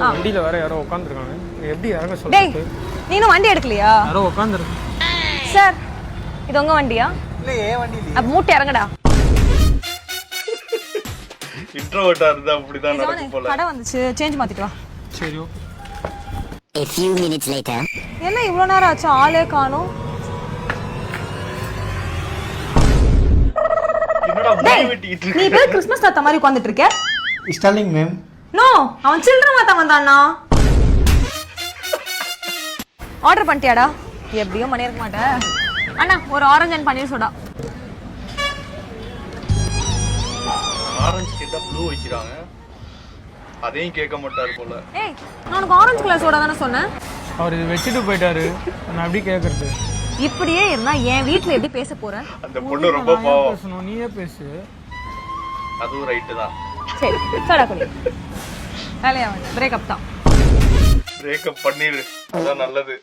வண்டியில வேற யாரோ உட்காந்துருக்காங்க. எப்படி இறங்க டேய் சொல்றது? நீனும் வண்டி எடுக்கலையா? யாரோ உட்காந்துருக்கு. சார் இது உங்க வண்டியா? இல்ல ஏன் வண்டி இல்ல. அப்ப மூட்டை இறங்கடா. இன்ட்ரோவர்ட்டா இருந்தா அப்படிதான் நடக்கும் போல. கடை வந்துச்சு, சேஞ்ச் மாத்திட்டு வா. சரி okay. A few minutes later. என்ன இவ்வளவு நேரம் ஆச்சு, ஆளே காணோம். என்னடா முடி வெட்டிட்டு நீ போய் கிறிஸ்மஸ் தாத்தா மாதிரி உட்கார்ந்துட்டு இருக்க. ஸ்டாலிங் மேம். நோ, அவன் சில்ட்ரன் மாத்தா வந்தானா? ஆர்டர் பண்ணிட்டியாடா? எப்படியும் பண்ணிருக்க மாட்டேன். அண்ணா ஒரு ஆரஞ்சு அண்ட் பன்னீர் சோடா. ஆரஞ்சு கேட்டா ப்ளூ வைக்கிறாங்க. அதையும் கேட்க மாட்டாரு போல. ஏய் நான் உனக்கு ஆரஞ்சு கலர் சோடா தானே சொன்னேன். அவர் இது வச்சுட்டு போயிட்டாரு. நான் எப்படி கேட்கறது? இப்படியே இருந்தா என் வீட்ல எப்படி பேச போற? அந்த பொண்ணு ரொம்ப பாவம். பேசணும், நீயே பேசு. அதுவும் ரைட்டு தான். சரி சோடா குடி. வேலையா வந்து பிரேக்கப் தான். பிரேக்கப் பண்ணிடு, அதான் நல்லது.